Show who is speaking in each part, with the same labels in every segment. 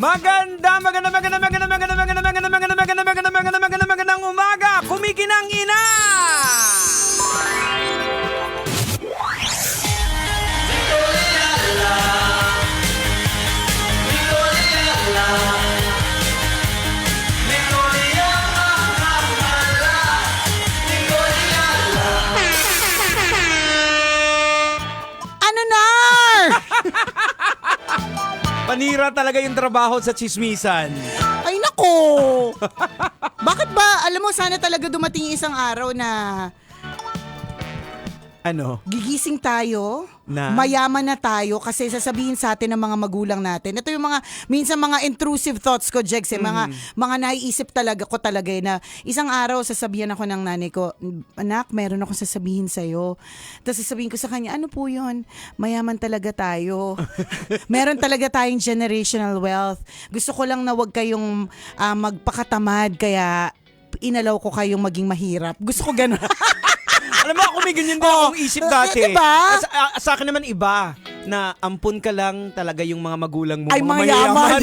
Speaker 1: Magandang umaga, kumikinang ina!
Speaker 2: Ano na?
Speaker 1: Panira talaga yung trabaho sa chismisan.
Speaker 2: Ay nako! Bakit ba, alam mo, sana talaga dumating isang araw na
Speaker 1: Ano?
Speaker 2: gigising tayo,
Speaker 1: Na?
Speaker 2: mayaman na tayo kasi sasabihin sa atin ng mga magulang natin. Ito yung mga, minsan mga intrusive thoughts ko, Jex, mga naiisip talaga ko talaga na isang araw sasabihan ako ng nanay ko, anak, meron akong sasabihin sa'yo. Tapos sasabihin ko sa kanya, ano po yun? Mayaman talaga tayo. Meron talaga tayong generational wealth. Gusto ko lang na wag kayong magpakatamad kaya inalaw ko kayong maging mahirap. Gusto ko ganun.
Speaker 1: Alam mo, ako may ganyan din akong isip dati.
Speaker 2: Diba?
Speaker 1: Sa akin naman iba, na ampun ka lang talaga yung mga magulang mo,
Speaker 2: Ay,
Speaker 1: mga
Speaker 2: mayaman.
Speaker 1: mayaman.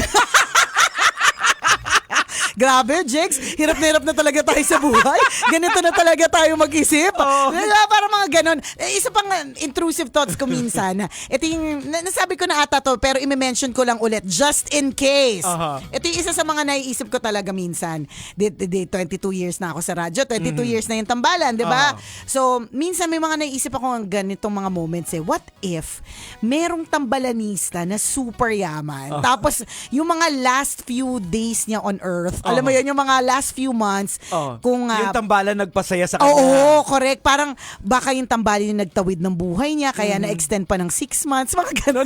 Speaker 2: Grabe, Jex. Hirap na hirap na talaga tayo sa buhay. Ganito na talaga tayo mag-isip.
Speaker 1: Oh.
Speaker 2: Diba? Para mga ganon. Isa pang intrusive thoughts ko minsan. Ito yung, nasabi ko na ata to, pero i-mention ko lang ulit, just in case.
Speaker 1: Aha.
Speaker 2: Ito yung isa sa mga naiisip ko talaga minsan. 22 years na ako sa radyo, 22 years na yung tambalan, di ba? So, minsan may mga naiisip ako ng ganitong mga moments eh. What if merong tambalanista na super yaman? Tapos, yung mga last few days niya on earth, alam mo yun, yung mga last few months, kung
Speaker 1: yung tambalan nagpasaya sa kanya.
Speaker 2: oo, correct. Parang baka yung tambalan yung nagtawid ng buhay niya, kaya na-extend pa ng 6 months, mga ganun.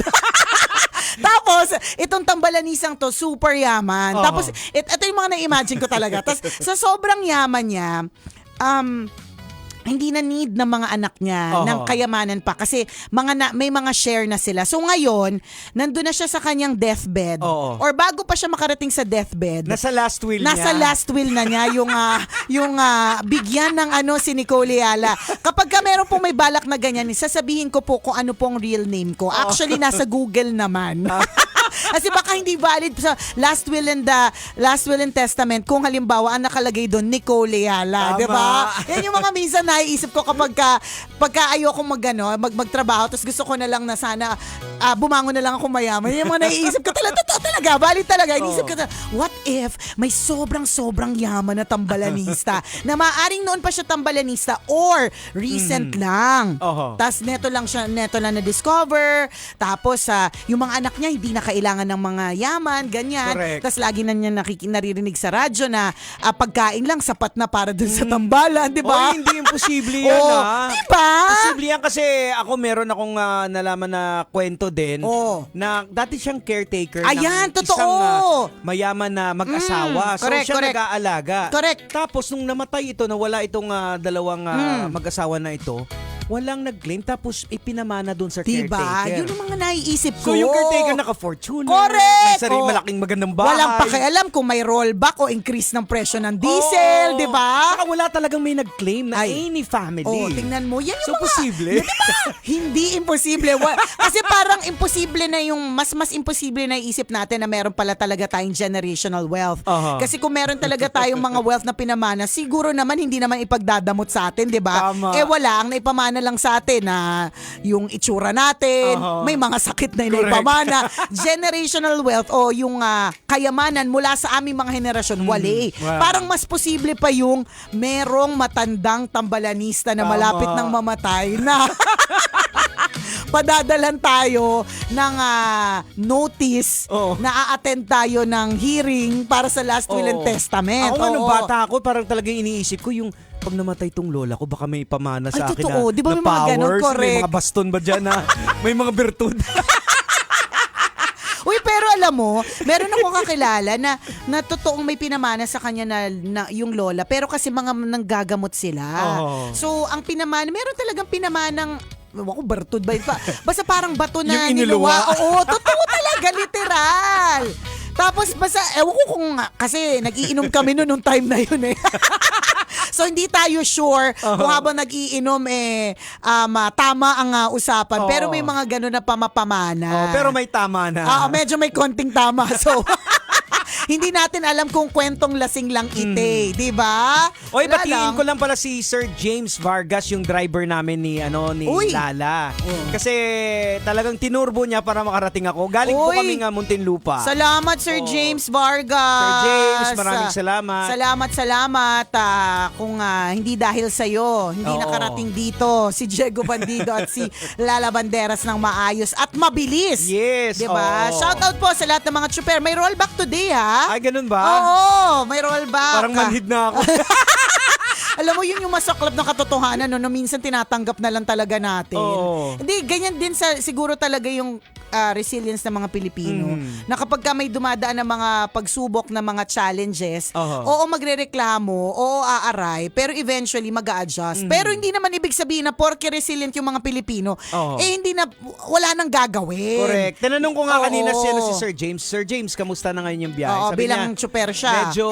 Speaker 2: Tapos, itong tambalanisang to, super yaman. Tapos, ito yung mga na-imagine ko talaga. Tapos, sa sobrang yaman niya, hindi na need ng mga anak niya ng kayamanan pa kasi may mga share na sila. So ngayon, nandun na siya sa kanyang deathbed. Or bago pa siya makarating sa deathbed.
Speaker 1: Nasa last will
Speaker 2: Nasa last will na niya yung bigyan ng si Nicole Ayala. Kapag ka meron pong may balak na ganyan, sasabihin ko po kung ano pong real name ko. Actually, nasa Google naman. Kasi baka hindi valid sa last will and testament kung halimbawa ang nakalagay doon Nicole Ayala, 'di ba? Yan yung mga minsan naiisip ko pagka ayoko magtrabaho tapos gusto ko na lang na sana bumangon na lang ako mayaman. Yan yung mga naiisip ko talaga, totoo talaga, valid talaga. Iniisip ko na, what if may sobrang yaman na tambalanista na maaring noon pa siya tambalanista or recent lang. Tapos neto lang na-discover. Tapos yung mga anak niya hindi na kailangan ng mga yaman, ganyan. Tapos lagi na niya naririnig sa radyo na pagkain lang sapat na para dun sa tambalan, di ba?
Speaker 1: Hindi imposible yan,
Speaker 2: diba?
Speaker 1: Posible yan kasi ako meron akong nalaman na kwento din na dati siyang caretaker
Speaker 2: Ayan,
Speaker 1: ng
Speaker 2: totoo.
Speaker 1: isang mayaman na mag-asawa.
Speaker 2: Correct,
Speaker 1: so siya
Speaker 2: correct.
Speaker 1: nag-aalaga.
Speaker 2: Correct.
Speaker 1: Tapos nung namatay ito, nawala itong dalawang mag-asawa na ito, walang nag-claim tapos ipinamana doon sa
Speaker 2: Diba?
Speaker 1: caretaker.
Speaker 2: Yun ang mga naiisip ko.
Speaker 1: So yung caretaker naka-fortune.
Speaker 2: Correct!
Speaker 1: Malaking magandang bahay.
Speaker 2: Walang pakialam kung may rollback o increase ng presyo ng diesel, di ba?
Speaker 1: Saka wala talagang may nag-claim na any family.
Speaker 2: Tingnan mo. Yan yung
Speaker 1: so posible?
Speaker 2: Diba? Hindi imposible. Kasi parang imposible na yung, mas imposible na isip natin na meron pala talaga tayong generational wealth. Kasi kung meron talaga tayong mga wealth na pinamana, siguro naman hindi naman ipagdadamot sa atin, di ba? Wala. Ang naipamana lang sa atin na yung itsura natin, may mga sakit na naipamana. Generational wealth o yung kayamanan mula sa aming mga henerasyon, wali.
Speaker 1: Wow.
Speaker 2: Parang mas posible pa yung merong matandang tambalanista na malapit ng mamatay na padadalan tayo ng notice na a-attend tayo ng hearing para sa last will and testament.
Speaker 1: Ako nung bata ako, parang talagang iniisip ko yung pag namatay tong lola ko, baka may pamana sa akin
Speaker 2: totoo.
Speaker 1: na,
Speaker 2: Di ba
Speaker 1: na
Speaker 2: may mga ganun?
Speaker 1: powers,
Speaker 2: Correct.
Speaker 1: may mga baston ba dyan na may mga virtud.
Speaker 2: Uy, pero alam mo, meron akong kakilala na totoong may pinamana sa kanya na yung lola, pero kasi mga nanggagamot sila. So, ang pinamana, meron talagang pinamanang ako, bartod ba? Basta parang bato na
Speaker 1: yung
Speaker 2: niluwa. Oo, totoo talaga, literal. Tapos basta, ewan ko kung, kasi nag-iinom kami nung time na yun eh. So hindi tayo sure kung habang nag-iinom tama ang usapan. Pero may mga gano'n na pamapamana.
Speaker 1: Pero may tama na.
Speaker 2: Medyo may konting tama. So Hindi natin alam kung kwentong lasing lang ite, di ba?
Speaker 1: Oy,
Speaker 2: Wala
Speaker 1: batiin
Speaker 2: lang.
Speaker 1: ko lang pala si Sir James Vargas, yung driver namin ni
Speaker 2: Uy.
Speaker 1: Lala. Kasi talagang tinurbo niya para makarating ako. Galing po
Speaker 2: Uy.
Speaker 1: kami nga Muntinlupa.
Speaker 2: Salamat, Sir James Vargas.
Speaker 1: Sir James, maraming salamat.
Speaker 2: Salamat. Kung hindi dahil sa'yo, hindi
Speaker 1: Oo.
Speaker 2: nakarating dito si Diego Bandido at si Lala Banderas ng maayos at mabilis.
Speaker 1: Yes,
Speaker 2: Diba?
Speaker 1: oo.
Speaker 2: Shout out po sa lahat ng mga tsuper. May rollback today, ha?
Speaker 1: Ay, ganun ba?
Speaker 2: Oo, may rollback.
Speaker 1: Parang manhid na ako.
Speaker 2: Alam mo, yun yung masaklap ng katotohanan, no minsan tinatanggap na lang talaga natin.
Speaker 1: Oo.
Speaker 2: Hindi, ganyan din siguro talaga yung resilience ng mga Pilipino. Na kapag ka may dumadaan ng mga pagsubok ng mga challenges, oo, magrereklamo, oo, aaray, pero eventually mag-a-adjust. Pero hindi naman ibig sabihin na porke resilient yung mga Pilipino, hindi na, wala nang gagawin.
Speaker 1: Correct. Tinanong ko nga kanina
Speaker 2: Oo.
Speaker 1: si Sir James. Sir James, kamusta na ngayon yung biyahe?
Speaker 2: Oo,
Speaker 1: Sabi
Speaker 2: bilang
Speaker 1: niya,
Speaker 2: tsuper siya.
Speaker 1: medyo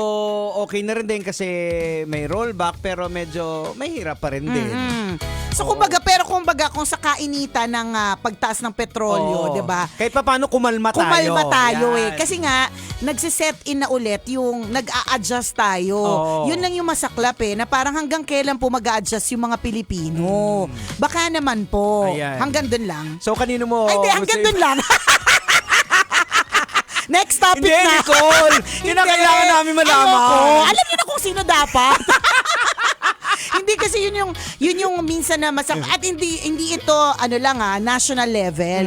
Speaker 1: okay na rin din kasi may rollback pero medyo mahirap pa rin din.
Speaker 2: So kumbaga kung sa kainitan ng pagtaas ng petrolyo,
Speaker 1: Oo.
Speaker 2: 'di ba?
Speaker 1: Kahit pa paano kumalma tayo.
Speaker 2: Kumalma tayo
Speaker 1: Yan.
Speaker 2: Kasi nga nagsiset in na ulit yung nag-a-adjust tayo.
Speaker 1: Oo.
Speaker 2: Yun lang yung masaklap na parang hanggang kailan po mag-a-adjust yung mga Pilipino. Baka naman po.
Speaker 1: Ayan.
Speaker 2: Hanggang dun lang.
Speaker 1: So kanino mo?
Speaker 2: Ay, hindi, hanggang dun lang. Next topic
Speaker 1: Hindi,
Speaker 2: na.
Speaker 1: Nicole. Yun ang kailangan namin malaman.
Speaker 2: Ayoko. Alam niyo na kung sino dapat. Hindi kasi yun yung minsan na at hindi ito national level.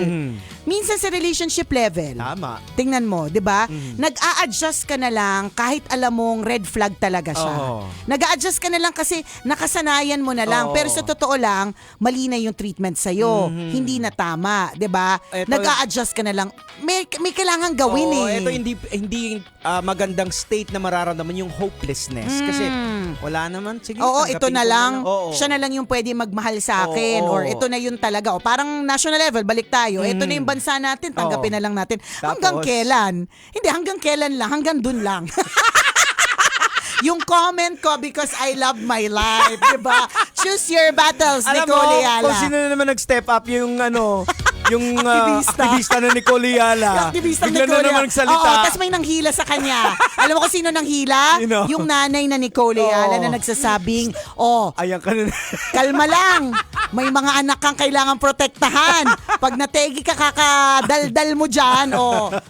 Speaker 2: Minsan sa relationship level.
Speaker 1: Tama.
Speaker 2: Tingnan mo, 'di ba? Nag-a-adjust ka na lang kahit alam mong red flag talaga siya. Nag-a-adjust ka na lang kasi nakasanayan mo na lang. Pero sa totoo lang, mali na yung treatment sa Hindi na tama, 'di ba? Nag-a-adjust ka na lang. May kailangan gawin
Speaker 1: Ito hindi magandang state na mararamdaman yung hopelessness kasi wala naman. Sige,
Speaker 2: Oo,
Speaker 1: tanggapin
Speaker 2: ito na
Speaker 1: ko
Speaker 2: lang.
Speaker 1: Oo.
Speaker 2: Siya na lang yung pwede magmahal sa akin.
Speaker 1: Oo.
Speaker 2: Or ito na yun talaga. O parang national level, balik tayo. Ito na yung bansa natin, tanggapin na lang natin. Hanggang
Speaker 1: Tapos?
Speaker 2: kailan? Hindi, hanggang kailan lang. Hanggang dun lang. Yung comment ko because I love my life. Diba? Choose your battles,
Speaker 1: Alam mo,
Speaker 2: Nicole Yala.
Speaker 1: kung sino na naman nag-step up yung yung
Speaker 2: Aktivista.
Speaker 1: aktivista na Nicole Yala.
Speaker 2: Yung aktivista
Speaker 1: Bigla
Speaker 2: Nicole
Speaker 1: na naman
Speaker 2: Yala.
Speaker 1: nagsalita.
Speaker 2: Oo, tapos may nanghila sa kanya. Alam mo kung sino nanghila?
Speaker 1: Sino?
Speaker 2: Yung nanay na Nicole Yala na nagsasabing,
Speaker 1: Ayan ka na.
Speaker 2: kalma lang. May mga anak kang kailangan protektahan. Pag nategi ka, kakadaldal mo dyan,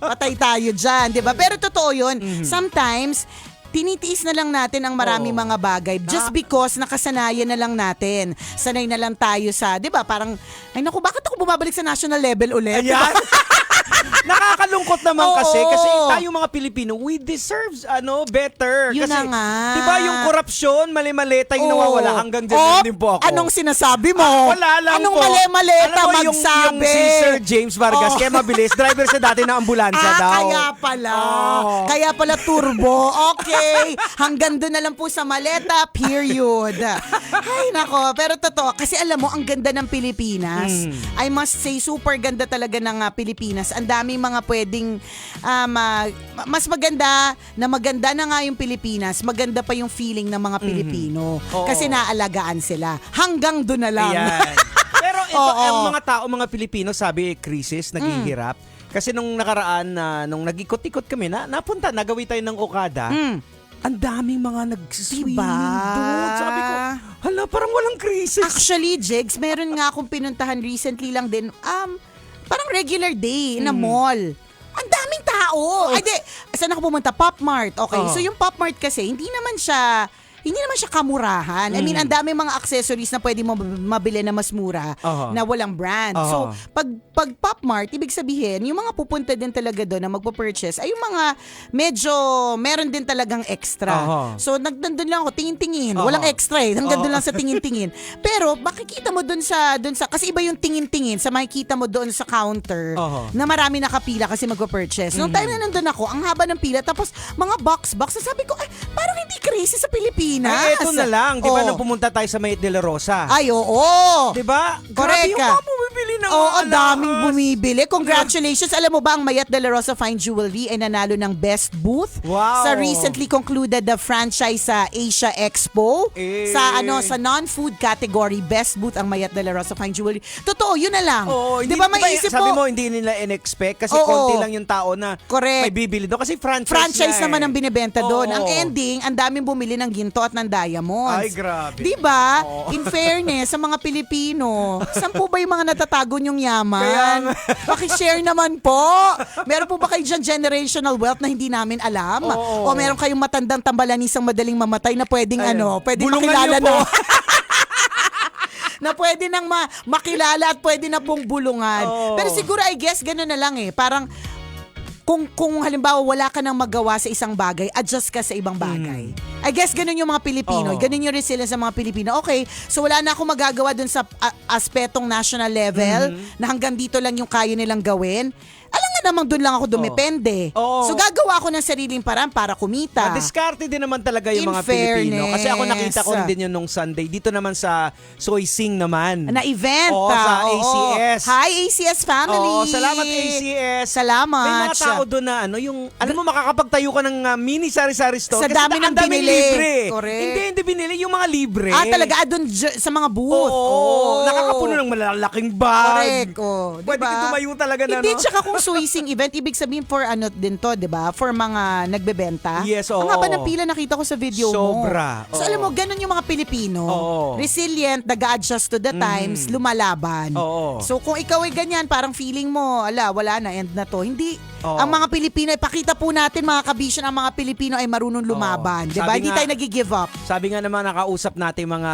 Speaker 2: patay tayo dyan. Diba? Pero totoo yun. Sometimes, tinitiis na lang natin ang maraming mga bagay just because nakasanayan na lang natin. Sanay na lang tayo sa, di ba, parang, ay naku, bakit ako bumabalik sa national level ulit?
Speaker 1: Ayan. Nakakalungkot naman
Speaker 2: Oo.
Speaker 1: kasi tayo mga Pilipino, we deserve better.
Speaker 2: Yun
Speaker 1: kasi,
Speaker 2: na nga.
Speaker 1: di ba yung korupsyon, mali-mali tayo
Speaker 2: Oo.
Speaker 1: nawawala hanggang dyan din po ako.
Speaker 2: Anong sinasabi mo?
Speaker 1: Wala lang
Speaker 2: Anong
Speaker 1: po.
Speaker 2: mali-maleta
Speaker 1: Alam mo,
Speaker 2: magsabi?
Speaker 1: Yung si Sir James Vargas, kaya mabilis, driver sa dati na ambulansya daw.
Speaker 2: Kaya pala.
Speaker 1: Oo.
Speaker 2: Kaya pala turbo. Okay. Hanggang doon na lang po sa maleta, period. Ay, nako. Pero totoo, kasi alam mo, ang ganda ng Pilipinas. I must say, super ganda talaga ng Pilipinas. Ang daming mga pwedeng, mas maganda na nga yung Pilipinas, maganda pa yung feeling ng mga Pilipino.
Speaker 1: Oo.
Speaker 2: Kasi naalagaan sila. Hanggang doon na lang.
Speaker 1: Ayan. Pero ito,
Speaker 2: Oo.
Speaker 1: ang mga tao, mga Pilipino, sabi, krisis, naghihirap. Kasi nung nakaraan, nung nag-ikot-ikot kami, napunta, nagawi tayo ng Okada, ang daming mga nag-swimming doon. Sabi ko, hala, parang walang krisis.
Speaker 2: Actually, Jigs, meron nga akong pinuntahan recently lang din, parang regular day na mall. Ang daming tao. Ay, di, saan ako pumunta? Pop Mart. Okay, so yung Pop Mart kasi, hindi naman siya kamurahan. I mean, ang dami mga accessories na pwede mo mabili na mas mura na walang brand. So, pag Pop Mart, ibig sabihin, yung mga pupunta din talaga doon na magpo-purchase ay yung mga medyo meron din talagang extra. So, nandun lang ako, tingin-tingin. Walang extra hanggang doon lang sa tingin-tingin. Pero, makikita mo doon sa, kasi iba yung tingin-tingin sa makikita mo doon sa counter na marami nakapila kasi magpo-purchase. Nung time na nandun ako, ang haba ng pila, tapos mga box, sabi ko, ay, parang hindi crazy sa Pilipinas.
Speaker 1: Ay, eto na lang. Di ba nung pumunta tayo sa Mayet de la Rosa?
Speaker 2: Ay, oo.
Speaker 1: Di ba?
Speaker 2: Correct
Speaker 1: Grabe yung
Speaker 2: ka.
Speaker 1: mga bumibili ng
Speaker 2: Oo,
Speaker 1: alahas.
Speaker 2: daming bumibili. Congratulations. Alam mo ba, ang Mayat de la Rosa Fine Jewelry ay nanalo ng Best Booth
Speaker 1: Wow.
Speaker 2: sa recently concluded the franchise sa Asia Expo.
Speaker 1: Eh.
Speaker 2: Sa non-food category, Best Booth ang Mayat de la Rosa Fine Jewelry. Totoo, yun na lang.
Speaker 1: Oo,
Speaker 2: Di ba maiisip
Speaker 1: sabi
Speaker 2: mo,
Speaker 1: mo, hindi nila in-expect kasi
Speaker 2: Oo.
Speaker 1: konti lang yung tao na
Speaker 2: Correct.
Speaker 1: may bibili doon. Kasi
Speaker 2: franchise
Speaker 1: na
Speaker 2: naman ang binibenta doon.
Speaker 1: Oo.
Speaker 2: Ang ending, ang daming bumili ng ginto at ng diamonds.
Speaker 1: Ay, grabe.
Speaker 2: Di ba?
Speaker 1: Oo.
Speaker 2: In fairness, sa mga Pilipino, saan po ba yung mga natatago niyong yaman? Pakishare naman po. Meron po ba kayo dyan generational wealth na hindi namin alam?
Speaker 1: Oo.
Speaker 2: O meron kayong matandang tambalanisang madaling mamatay na pwedeng pwedeng
Speaker 1: Bulungan
Speaker 2: makilala
Speaker 1: niyo po.
Speaker 2: na. Na pwede nang makilala at pwede na pong bulungan.
Speaker 1: Oo.
Speaker 2: Pero siguro I guess gano'n na lang eh. Parang kung halimbawa wala ka nang magawa sa isang bagay, adjust ka sa ibang bagay. I guess ganun yung mga Pilipino.
Speaker 1: Oo.
Speaker 2: Ganun yung resilience sa mga Pilipino. Okay, so wala na akong magagawa dun sa aspetong national level na hanggang dito lang yung kaya nilang gawin. Alam nga namang dun lang ako dumepende.
Speaker 1: Oo.
Speaker 2: So gagawa ako ng sariling paraan para kumita.
Speaker 1: Diskarte din naman talaga yung
Speaker 2: In
Speaker 1: mga Pilipino.
Speaker 2: fairness.
Speaker 1: Kasi ako nakita ko din yun nung Sunday. Dito naman sa Soy Sing naman.
Speaker 2: Na event.
Speaker 1: Oo, sa
Speaker 2: Oo.
Speaker 1: ACS.
Speaker 2: Hi, ACS family.
Speaker 1: Oo, salamat ACS.
Speaker 2: Salamat.
Speaker 1: May mga tao doon na yung alam mo makakapagtayo ka ng mini sari-sari store
Speaker 2: Sa
Speaker 1: kasi
Speaker 2: dami ng
Speaker 1: ang daming
Speaker 2: binili.
Speaker 1: libre.
Speaker 2: Correct.
Speaker 1: Hindi binili yung mga libre.
Speaker 2: Talaga doon sa mga booth.
Speaker 1: Oo. Nakakapuno ng malalaking bag.
Speaker 2: Correct. Oh,
Speaker 1: Pwede
Speaker 2: diba?
Speaker 1: ka tumayo talaga na,
Speaker 2: Hindi,
Speaker 1: no?
Speaker 2: tsaka kung suising event, ibig sabihin for din to, di ba? For mga nagbebenta.
Speaker 1: Yes, oo.
Speaker 2: Ang haba ng pila nakita ko sa video mo.
Speaker 1: Sobra,
Speaker 2: So
Speaker 1: oo.
Speaker 2: alam mo, ganun yung mga Pilipino.
Speaker 1: Oo.
Speaker 2: Resilient, nag-adjust to the times, lumalaban.
Speaker 1: Oo.
Speaker 2: So kung ikaw ay ganyan, parang feeling mo, wala na, end na to. Hindi.
Speaker 1: Oo.
Speaker 2: Ang mga Pilipino, ipakita po natin mga kabisyon, ang mga Pilipino ay marunong lumaban. Di ba?
Speaker 1: Sabi
Speaker 2: Hindi
Speaker 1: nga-
Speaker 2: tayo nag-give up.
Speaker 1: Sabi nga naman nakausap natin mga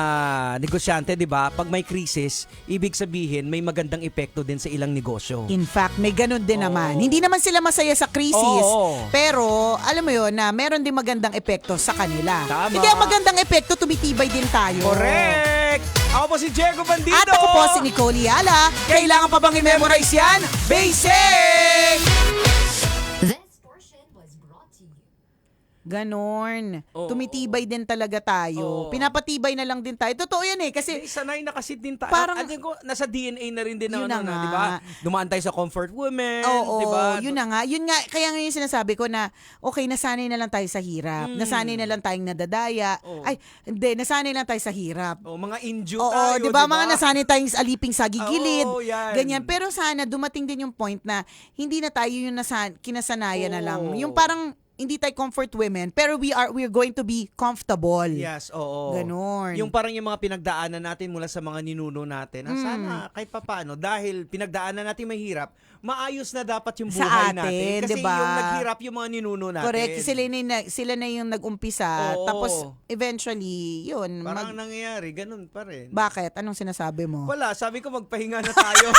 Speaker 1: negosyante, 'di ba? Pag may krisis, ibig sabihin may magandang epekto din sa ilang negosyo.
Speaker 2: In fact, may ganun din
Speaker 1: Oo.
Speaker 2: naman. Hindi naman sila masaya sa krisis,
Speaker 1: Oo.
Speaker 2: pero alam mo yun na meron din magandang epekto sa kanila.
Speaker 1: Tama.
Speaker 2: Hindi ang magandang epekto, tumitibay din tayo.
Speaker 1: Correct! Ako po si Diego Bandido.
Speaker 2: At ako po si Nicole Yala. Kailangan pa bang i-memorize yan? Basic!
Speaker 3: This portion was brought to you.
Speaker 2: Ganon.
Speaker 1: Oo.
Speaker 2: Tumitibay din talaga tayo.
Speaker 1: Oo.
Speaker 2: Pinapatibay na lang din tayo. Totoo yan eh. Kasi
Speaker 1: Sanay na kasi din tayo.
Speaker 2: Parang-
Speaker 1: Ko, nasa DNA na rin din
Speaker 2: Yun
Speaker 1: na,
Speaker 2: na nga.
Speaker 1: di ba? Dumaan tayo sa comfort women,
Speaker 2: Oo,
Speaker 1: di ba?
Speaker 2: yun na nga. Yun nga, kaya nga yung sinasabi ko na, okay, nasanay na lang tayo sa hirap. Nasanay na lang tayong nadadaya.
Speaker 1: Oo.
Speaker 2: Ay, hindi, nasanay lang tayo sa hirap.
Speaker 1: Oh, mga inju
Speaker 2: Oo,
Speaker 1: tayo,
Speaker 2: di ba? Mga nasanay tayong aliping sa gigilid.
Speaker 1: Oo, yan.
Speaker 2: Ganyan. Pero sana dumating din yung point na hindi na tayo yung kinasanayan na lang.
Speaker 1: Oo.
Speaker 2: Yung parang hindi tayo comfort women, pero we're going to be comfortable.
Speaker 1: Yes, oo.
Speaker 2: Ganon.
Speaker 1: Yung parang yung mga pinagdaanan natin mula sa mga ninuno natin. Sana kahit papaano, dahil pinagdaanan natin mahirap, maayos na dapat yung
Speaker 2: Sa
Speaker 1: buhay
Speaker 2: atin,
Speaker 1: natin. Kasi
Speaker 2: diba?
Speaker 1: yung naghirap yung mga ninuno natin.
Speaker 2: Correct. Sila na yung nag-umpisa.
Speaker 1: Oo.
Speaker 2: Tapos, eventually, yun.
Speaker 1: Parang nangyayari, ganun pa rin.
Speaker 2: Bakit? Anong sinasabi mo?
Speaker 1: Wala, sabi ko magpahinga na tayo.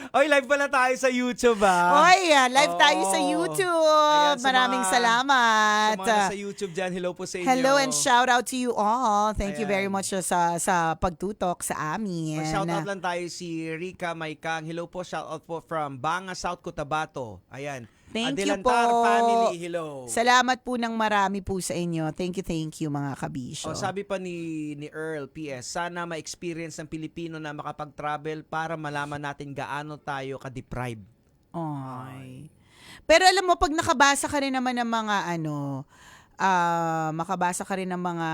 Speaker 1: Oy, live pala tayo sa YouTube,
Speaker 2: Oy, live tayo sa
Speaker 1: Oo.
Speaker 2: YouTube.
Speaker 1: Ayan, sa
Speaker 2: Maraming
Speaker 1: mga-
Speaker 2: salamat.
Speaker 1: Sa mga nasa YouTube dyan, hello po sa inyo.
Speaker 2: Hello and shout out to you all. Thank you
Speaker 1: Ayan.
Speaker 2: very much sa pagtutok sa amin.
Speaker 1: Shout out lang tayo si Rika Maykang. Hello po, shout out po from Banga, South Cotabato. Ayan.
Speaker 2: Thank you
Speaker 1: Adelantar
Speaker 2: po.
Speaker 1: family, hello.
Speaker 2: Salamat po ng marami po sa inyo. Thank you mga kabisyo.
Speaker 1: Sabi pa ni Earl, PS, sana ma-experience ng Pilipino na makapag-travel para malaman natin gaano tayo ka-deprive.
Speaker 2: Ay. Pero alam mo, pag nakabasa ka rin naman ng mga makabasa ka rin ng mga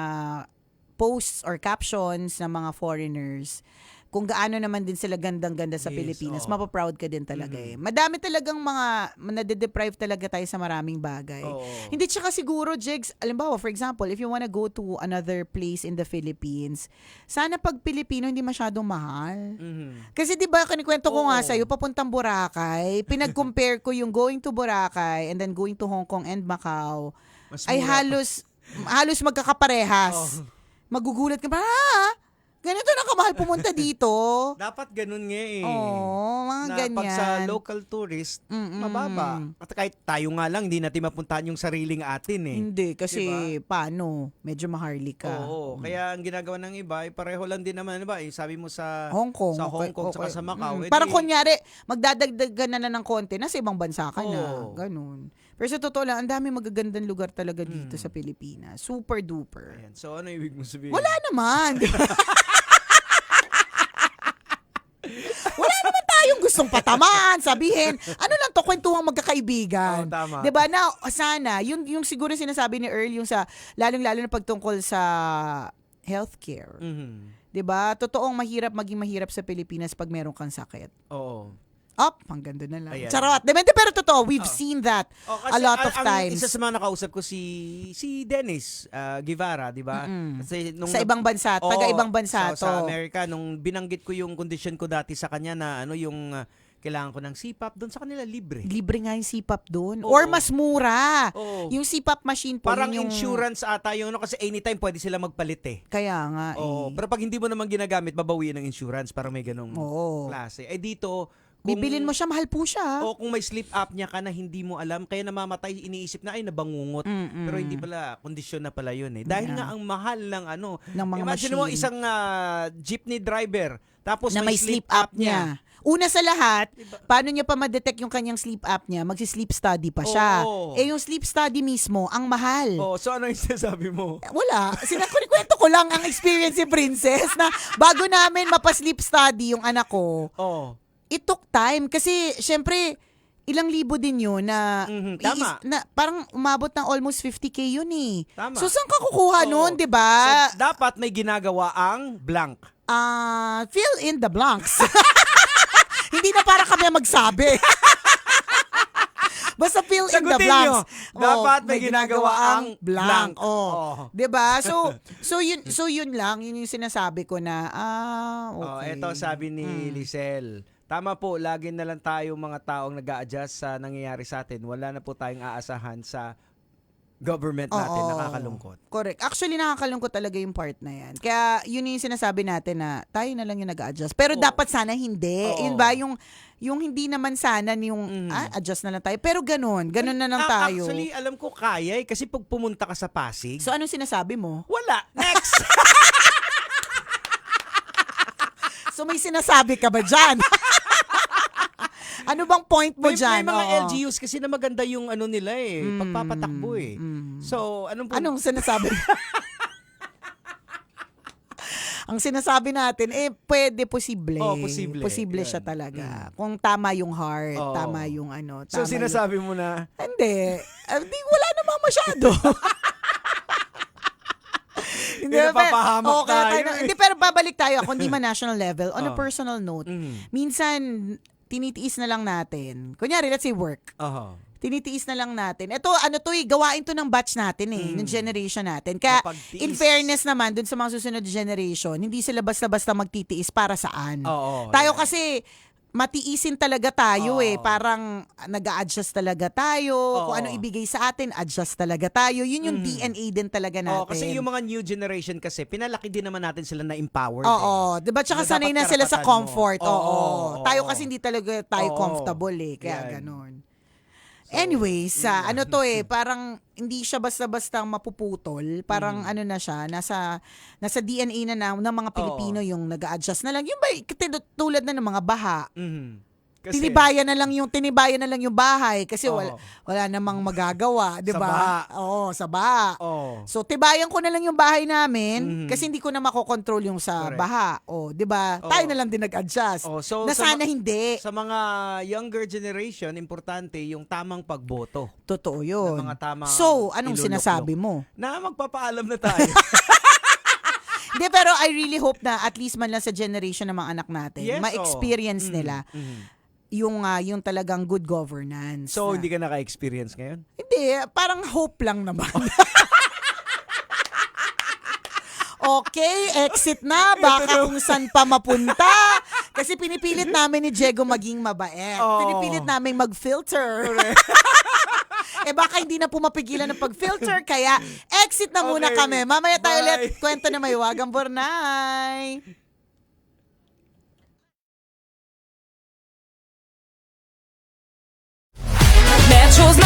Speaker 2: posts or captions ng mga foreigners, kung gaano naman din sila gandang-ganda sa
Speaker 1: Yes,
Speaker 2: Pilipinas,
Speaker 1: oo.
Speaker 2: mapaproud ka din talaga eh. Madami talagang mga nade-deprive talaga tayo sa maraming bagay.
Speaker 1: Oo.
Speaker 2: Hindi tsaka siguro, Jigs, alimbawa, for example, if you wanna go to another place in the Philippines, sana pag Pilipino hindi masyadong mahal.
Speaker 1: Mhm.
Speaker 2: Kasi 'di ba kinikwento ko nga
Speaker 1: Oo.
Speaker 2: sa iyo papuntang Boracay, pinag-compare ko yung going to Boracay and then going to Hong Kong and Macau
Speaker 1: Mas
Speaker 2: ay
Speaker 1: mura
Speaker 2: halos magkakaparehas.
Speaker 1: Oo.
Speaker 2: Magugulat ka pa, ganito na kamahal pumunta dito.
Speaker 1: Dapat ganun nga eh.
Speaker 2: Oo, mga
Speaker 1: Na
Speaker 2: ganyan.
Speaker 1: pag sa local tourist, mababa. At kahit tayo nga lang, hindi natin mapuntahan yung sariling atin eh.
Speaker 2: Hindi, kasi paano? Medyo maharlika.
Speaker 1: Oo, kaya ang ginagawa ng iba, pareho lang din naman, diba? Ssabi mo sa
Speaker 2: Hong Kong.
Speaker 1: sa Hong Kong,
Speaker 2: Okay.
Speaker 1: saka sa Macau.
Speaker 2: Parang kunyari, magdadagdag ka na ng konti, nasa ibang bansa ka na.
Speaker 1: Oo.
Speaker 2: Ganun. Pero sa totoo lang, ang dami magagandang lugar talaga dito sa Pilipinas. Super duper.
Speaker 1: Ayan. So ano ibig mo sabihin?
Speaker 2: Wala naman. gustong patamaan, sabihin, ano lang to, kwentuhang magkakaibigan.
Speaker 1: Oo, tama.
Speaker 2: 'Di ba? Na sana, yung siguro sinasabi ni Earl, yung sa, lalong-lalo na pagtungkol sa healthcare.
Speaker 1: Mhm.
Speaker 2: 'Di ba? Totoong maging mahirap sa Pilipinas pag meron kang sakit.
Speaker 1: Oo.
Speaker 2: Hanggang doon na lang.
Speaker 1: Ayan.
Speaker 2: Charot. Pero totoo, we've seen that a lot of times.
Speaker 1: Isa sa mga nakausap ko si Dennis Guevara, di ba? Kasi
Speaker 2: Sa ibang bansa, taga-ibang bansa to.
Speaker 1: Sa Amerika, nung binanggit ko yung condition ko dati sa kanya na yung kailangan ko ng CPAP, doon sa kanila libre.
Speaker 2: Libre nga yung CPAP doon.
Speaker 1: Oo.
Speaker 2: Or mas mura.
Speaker 1: Oo.
Speaker 2: Yung CPAP machine po.
Speaker 1: Parang
Speaker 2: yun yung
Speaker 1: insurance ata yung kasi anytime pwede sila magpalit eh.
Speaker 2: Kaya nga
Speaker 1: Oo. Pero pag hindi mo naman ginagamit, babawiin ng insurance. Parang may ganong
Speaker 2: Oo.
Speaker 1: klase. Dito,
Speaker 2: Bibilin mo siya, mahal po siya.
Speaker 1: o kung may sleep apnea ka na hindi mo alam, kaya namamatay, iniisip na ay nabangungot. Pero hindi pala, kondisyon na pala yun eh. Dahil nga ang mahal ng
Speaker 2: Ng mga
Speaker 1: imagine mo
Speaker 2: machine.
Speaker 1: isang jeepney driver, tapos
Speaker 2: na may sleep apnea. Una sa lahat, paano niya pa ma-detect yung kanyang sleep apnea? Magsi-sleep study pa siya.
Speaker 1: Oo.
Speaker 2: Yung sleep study mismo, ang mahal.
Speaker 1: Oh, so ano yung sinasabi mo?
Speaker 2: Wala. Kwento ko lang ang experience ni Princess na bago namin mapa-sleep study yung anak ko,
Speaker 1: Oh.
Speaker 2: it took time. Kasi, syempre, ilang libo din yun na,
Speaker 1: Tama.
Speaker 2: na parang umabot ng almost 50K yun eh.
Speaker 1: Tama.
Speaker 2: So, saan ka kukuha
Speaker 1: Oo.
Speaker 2: nun, di ba?
Speaker 1: So, dapat may ginagawa ang blank.
Speaker 2: Fill in the blanks. Hindi na para kami magsabi. Basta fill in the
Speaker 1: Sagutin
Speaker 2: blanks.
Speaker 1: nyo. Dapat may ginagawa ang blank.
Speaker 2: Oh. 'Di ba? So yun lang, yun yung sinasabi ko na okay.
Speaker 1: Eto sabi ni Lisel. Tama po, lagi na lang tayo mga taong nag-a-adjust sa nangyayari sa atin. Wala na po tayong aasahan sa government natin.
Speaker 2: Oo.
Speaker 1: Nakakalungkot.
Speaker 2: Correct. Actually, nakakalungkot talaga yung part na yan. Kaya, yun yung sinasabi natin na tayo na lang yung nag-adjust. Pero dapat sana hindi.
Speaker 1: Oo.
Speaker 2: Yun ba? Yung hindi naman sana yung adjust na lang tayo. Pero ganun na lang tayo.
Speaker 1: Actually, alam ko kaya eh. Kasi pag pumunta ka sa Pasig,
Speaker 2: So, anong sinasabi mo?
Speaker 1: wala. Next!
Speaker 2: So, may sinasabi ka ba dyan? Ano bang point mo
Speaker 1: may
Speaker 2: dyan?
Speaker 1: mga
Speaker 2: Oo.
Speaker 1: LGUs kasi na maganda yung ano nila eh. Pagpapatakbo eh. So,
Speaker 2: Anong sinasabi? Ang sinasabi natin, pwede, posible.
Speaker 1: Oh, posible.
Speaker 2: Posible
Speaker 1: Yan.
Speaker 2: siya talaga. Kung tama yung heart,
Speaker 1: Oo.
Speaker 2: tama yung ano.
Speaker 1: So,
Speaker 2: tama
Speaker 1: sinasabi mo na,
Speaker 2: Hindi. Wala namang masyado. Hindi,
Speaker 1: napapahamak tayo eh.
Speaker 2: Hindi, pero babalik tayo. Kung di man national level, on a
Speaker 1: Oh.
Speaker 2: personal note, minsan, tinitiis na lang natin. Kunyari, let's say work. Tinitiis na lang natin. Ito, gawain to ng batch natin ng generation natin. Kaya,
Speaker 1: Mapagtiis.
Speaker 2: in fairness naman, dun sa mga susunod na generation, hindi sila basta-basta magtitiis para saan.
Speaker 1: Oo,
Speaker 2: Tayo
Speaker 1: yan.
Speaker 2: kasi, matiisin talaga tayo
Speaker 1: Oo.
Speaker 2: Parang nag-a-adjust talaga tayo. Kung
Speaker 1: Oo.
Speaker 2: ano ibigay sa atin, adjust talaga tayo. Yun yung DNA din talaga natin.
Speaker 1: kasi yung mga new generation kasi, pinalaki din naman natin sila na empowered.
Speaker 2: Oo, 'di ba? Tsaka
Speaker 1: Na
Speaker 2: sanay
Speaker 1: dapat
Speaker 2: na sila sa
Speaker 1: karapatan mo.
Speaker 2: comfort. Oo.
Speaker 1: Oo.
Speaker 2: Tayo kasi hindi talaga tayo
Speaker 1: Oo.
Speaker 2: comfortable kaya
Speaker 1: Yan.
Speaker 2: ganon. Anyways, ano to parang hindi siya basta-basta mapuputol. Parang ano na siya, nasa DNA na ng mga Pilipino yung nag-a-adjust na lang. Yung ba, tulad na ng mga baha.
Speaker 1: Kasi,
Speaker 2: Tinibayan na lang yung bahay kasi
Speaker 1: Oo.
Speaker 2: wala namang magagawa, 'di
Speaker 1: Sa
Speaker 2: ba?
Speaker 1: baha.
Speaker 2: Oo, sa baha.
Speaker 1: Oo.
Speaker 2: So tibayan ko na lang yung bahay namin kasi hindi ko na makokontrol yung sa
Speaker 1: Correct.
Speaker 2: baha. O, 'di ba?
Speaker 1: Oo.
Speaker 2: Tayo na lang din nag-adjust.
Speaker 1: So,
Speaker 2: na sana hindi.
Speaker 1: Sa mga younger generation, importante yung tamang pagboto.
Speaker 2: Totoo 'yun.
Speaker 1: Na mga tamang
Speaker 2: So, anong
Speaker 1: iluluklok.
Speaker 2: sinasabi mo?
Speaker 1: Na magpapaalam na tayo.
Speaker 2: Hindi, pero I really hope na at least man lang sa generation ng mga anak natin,
Speaker 1: Yes,
Speaker 2: ma-experience nila yung talagang good governance.
Speaker 1: So,
Speaker 2: na-
Speaker 1: hindi ka naka-experience ngayon?
Speaker 2: Hindi, parang hope lang naman. Okay, exit na. Baka kung saan pa mapunta. Kasi pinipilit namin ni Diego maging mabait.
Speaker 1: Oo.
Speaker 2: Pinipilit namin mag-filter. Baka hindi na po mapigilan ng pag-filter. Kaya exit na muna
Speaker 1: Okay.
Speaker 2: kami. Mamaya tayo
Speaker 1: Bye.
Speaker 2: ulit. Kwento na may wagang Bornay.
Speaker 4: Metro's